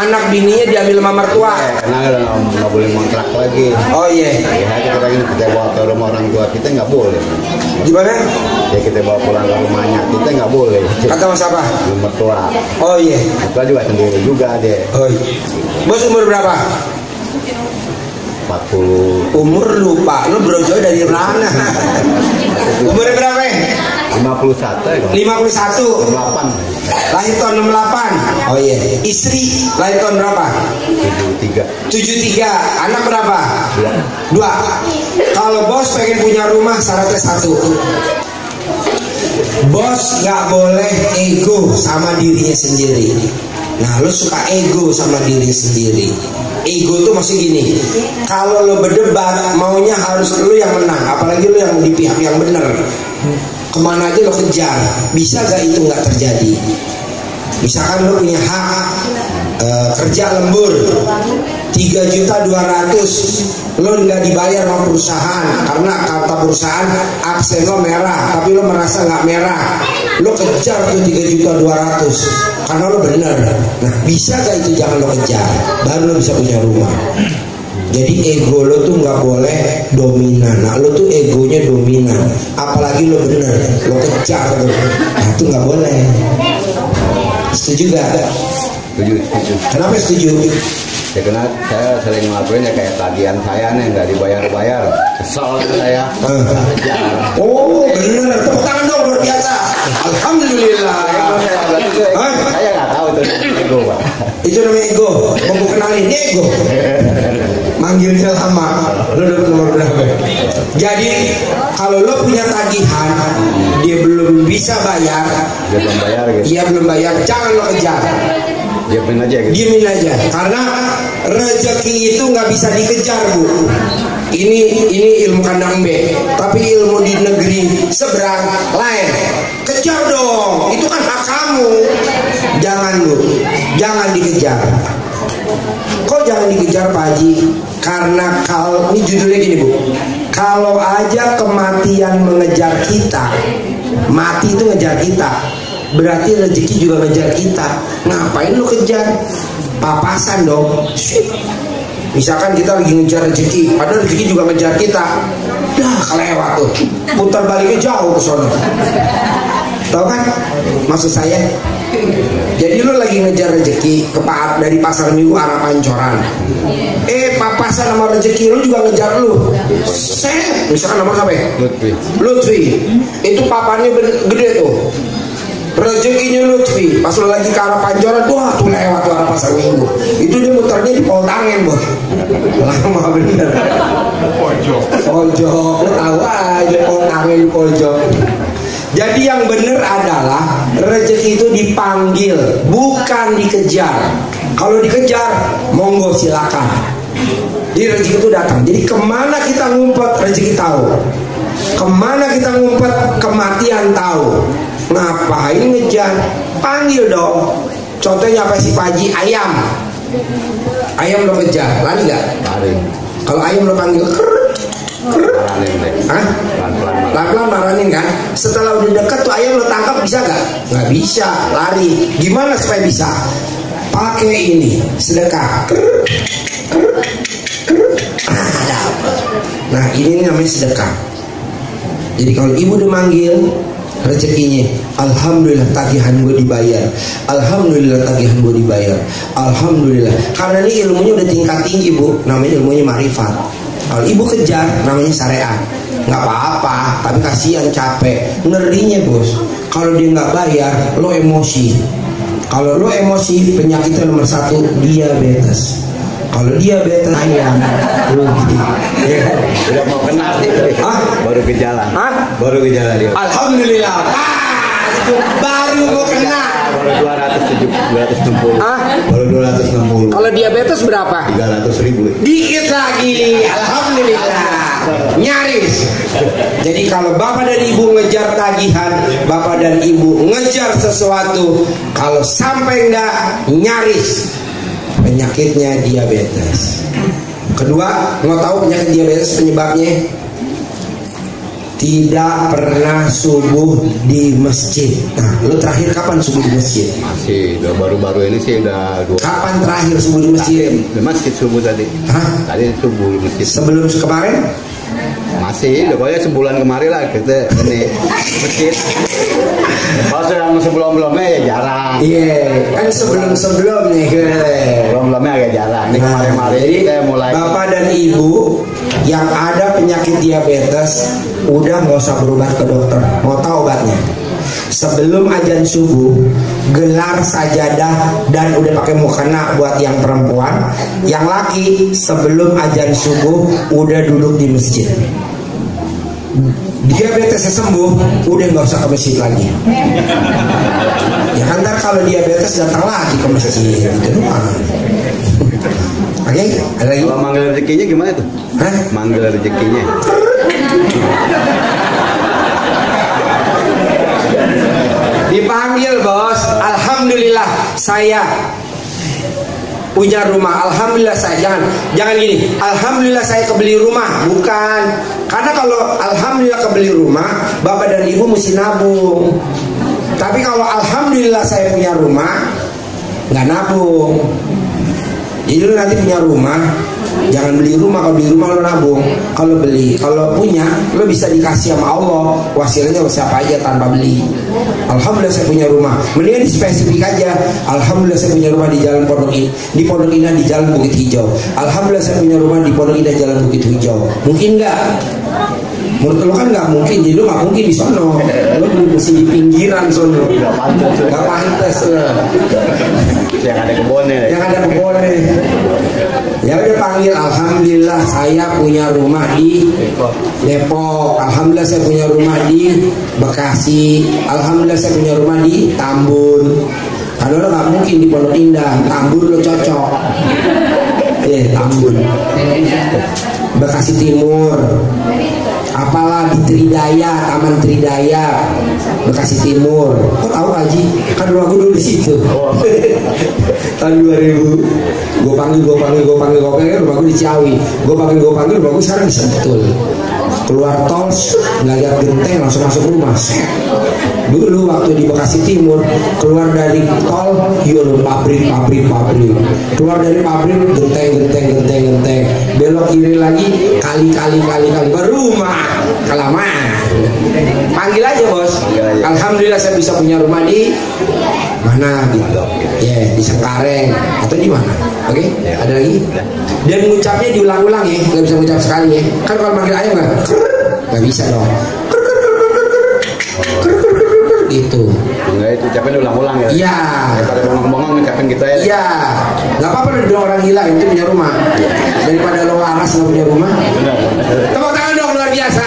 anak bininya diambil sama mertua. Karena nggak boleh ngontrak lagi. Oh iya. Ya kita lagi kita bawa ke rumah orang tua kita nggak boleh. Gimana? Ya kita bawa pulang ke rumahnya kita nggak boleh. Kata mas apa? Mertua. Oh iya. Mertua juga sendiri juga deh. Oh iya. Bos umur berapa? 40. Umur lupa, lu brojo dari mana? Umur berapa? 51. 51. 8. Lahir tahun 68. Oh iya. Istri lahir tahun berapa? 73. 73. Anak berapa? 2. Kalau bos pengen punya rumah syaratnya 1. Bos nggak boleh ego sama dirinya sendiri. Nah, lo suka ego sama diri sendiri. Ego tuh masih gini. Kalau lo berdebat, maunya harus lo yang menang. Apalagi lo yang di pihak yang benar. Kemana aja lo kejar. Bisa gak itu nggak terjadi? Misalkan lo punya hak kerja lembur 3.200.000, lo nggak dibayar sama perusahaan karena kata perusahaan absen lo merah, tapi lo merasa nggak merah, lo kejar tuh 3.200.000 karena lo benar. Nah, bisa gak itu jangan lo kejar, baru lo bisa punya rumah. Jadi ego lo tuh nggak boleh dominan. Nah, lo tuh egonya dominan, apalagi lo benar, lo kejar tuh. Nah, itu nggak boleh. Setuju gak? Setuju. Kenapa setuju? Ya karena saya sering ngelakuin ya kayak tagihan saya nih nggak dibayar-bayar, kesel saya. Oh bener, tepuk tangan dong, luar biasa. Alhamdulillah. Saya nggak tahu itu ego, Pak. Itu namanya ego. Mau gue kenalin, ini ego. Manggilnya lama. Lo dapat nomor berapa? Jadi kalau lo punya tagihan, dia belum bisa bayar. Dia belum bayar gitu. Dia belum bayar, jangan lo kejar. Diemin aja gitu. Diemin aja, karena rezeki itu nggak bisa dikejar, Bu. Ini ilmu kandang B, tapi ilmu di negeri seberang lain. Kejar dong, itu kan hak kamu. Jangan, Bu, jangan dikejar. Kok jangan dikejar, Pak Haji? Karena kalau ini judulnya gini, Bu. Kalau aja kematian mengejar kita, mati itu ngejar kita, berarti rezeki juga ngejar kita. Ngapain lu kejar? Papasan dong. Misalkan kita lagi ngejar rezeki, padahal rezeki juga ngejar kita. Dah kelewat tuh. Putar baliknya jauh ke sana. Tahu kan maksud saya? Jadi lu lagi ngejar rezeki dari pasar Minggu arah Pancoran. Papasan sama rezeki lu juga ngejar lu. Set, misalkan nomor apa ya? Lutfi. Itu papannya gede tuh. Rezekinya Lutfi, pas lo lagi ke arah Pancoran, wah tuh lewat tuh arah pasar Minggu. Itu dia muternya di pol tangan, Bos. Lama bener. Pojok, lo tahu aja pol tangan di pojok. Jadi yang bener adalah rezeki itu dipanggil, bukan dikejar. Kalau dikejar, monggo silakan. Jadi rezeki itu datang. Jadi kemana kita ngumpet, rezeki tahu. Kemana kita ngumpet, kematian tahu. Ngapain ngejar? Panggil dong. Contohnya apa sih Pak Haji? Ayam. Ayam lo kejar, lari gak? Lari. Kalau ayam lo panggil pelan-pelan maranin kan. Setelah udah deket tuh ayam lo tangkap, bisa gak? Gak bisa, lari. Gimana supaya bisa? Pakai ini, sedekah. Ada apa? Nah ini namanya sedekah. Jadi kalau ibu udah manggil, rezekinya, alhamdulillah tagihan gue dibayar, alhamdulillah tagihan gue dibayar, alhamdulillah. Karena ini ilmunya udah tingkat tinggi, Bu, namanya ilmunya marifat. Kalau ibu kejar, namanya syariat. Nggak apa-apa, tapi kasihan, capek, ngerinya, Bos. Kalau dia nggak bayar, lo emosi. Kalau lo emosi, penyakitnya nomor 1 diabetes. Kalau diabetes ayam rugi. Ya. Udah mau kena sih. Baru gejala. Baru gejala dia. Alhamdulillah. Baru mau kena. Baru 260. Baru 260. Kalau diabetes berapa? 300.000. Dikit lagi. Alhamdulillah. Nyaris. Jadi kalau bapak dan ibu ngejar tagihan, bapak dan ibu ngejar sesuatu, kalau sampai enggak, nyaris. Penyakitnya diabetes. Kedua, mau tahu penyakit diabetes penyebabnya? tidak pernah subuh di masjid. Nah, lu terakhir kapan subuh di masjid? Masih baru-baru ini sih udah 2. Kapan terakhir subuh di masjid? Di masjid subuh tadi. Hah? Tadi subuh di masjid. Sebelum kemarin? Masih, pokoknya sebulan kemarin lah kita ini masjid. Kalau yang sebelum-sebelumnya ya jarang. Iya, kan sebelum-sebelum nih. Sebelum-sebelumnya agak jarang. Ini kemarin-kemarin Jadi kita mulai. Bapak dan Ibu yang ada penyakit diabetes udah nggak usah berobat ke dokter. Mau tahu obatnya? Sebelum azan subuh, gelar sajadah dan udah pakai mukena buat yang perempuan. Yang laki sebelum azan subuh udah duduk di masjid. Diabetesnya sembuh, udah nggak usah ke masjid lagi. Ya kan ntar kalau diabetes datang lagi ke masjid gitu doang. Oke, ada lagi? Kalau manggil rezekinya gimana tuh? Hah? Manggil rezekinya. Dipanggil bos. Alhamdulillah saya punya rumah. Alhamdulillah saya. Jangan gini. Alhamdulillah saya kebeli rumah. Bukan. Karena kalau alhamdulillah kebeli rumah, bapak dan ibu mesti nabung. Tapi kalau alhamdulillah saya punya rumah, nggak nabung. Jadi lu nanti punya rumah, jangan beli rumah. Kalau beli rumah lo nabung. Kalau beli, kalau punya, lo bisa dikasih sama Allah. Wasilnya siapa aja tanpa beli. Alhamdulillah saya punya rumah. Mendingan dispesifik aja. Alhamdulillah saya punya rumah di Jalan Pondok Indah, di Pondok Indah di Jalan Bukit Hijau. Alhamdulillah saya punya rumah di Pondok Indah Jalan Bukit Hijau. Mungkin nggak? Menurut lo kan nggak mungkin. Jadi lo nggak mungkin di sono. Lo mesti di pinggiran sono. Nggak pantas lo. Yang ada kebunnya. Yang ada kebunnya. Ya udah panggil. Alhamdulillah saya punya rumah di Depok. Alhamdulillah saya punya rumah di Bekasi. Alhamdulillah saya punya rumah di Tambun. Kalau lo nggak mungkin di Pondok Indah. Tambun lo cocok. Tambun. Bekasi Timur. Apalah di Tridaya, Taman Tridaya, Bekasi Timur. Kok tahu Haji? Kan rumah gue dulu di situ. Tahun 2000. Gue panggil rumah gue di Ciawi. Gue panggil rumah gue sekarang di Sentul. Keluar tol, nggak lihat genteng langsung masuk rumah. Dulu waktu di Bekasi Timur, keluar dari tol, yul pabrik. Keluar dari pabrik, genteng. Belok kiri lagi, kali baru rumah. Kelamaan. Panggil aja bos. Alhamdulillah saya bisa punya rumah di mana gitu. Ya di Sengkareng atau di mana. Oke? Ada lagi? Dan ngucapnya diulang-ulang ya, nggak bisa ngucap sekali ya. Kan kalau manggil ayam nggak bisa dong. Gitu. Enggak itu ucapin ulang-ulang ya. Iya. Daripada bengong-bengong ngucapin kita ya. Iya. Nggak apa-apa dong orang gila itu punya rumah. Daripada lo waras nggak punya rumah. Tepuk tangan dong luar biasa.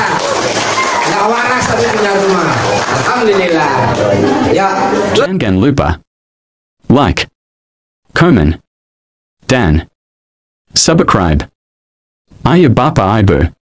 Nggak waras tapi punya rumah. Alhamdulillah. Ya. Jangan lupa like, comment, dan subscribe. Ayah Bapa Ibu.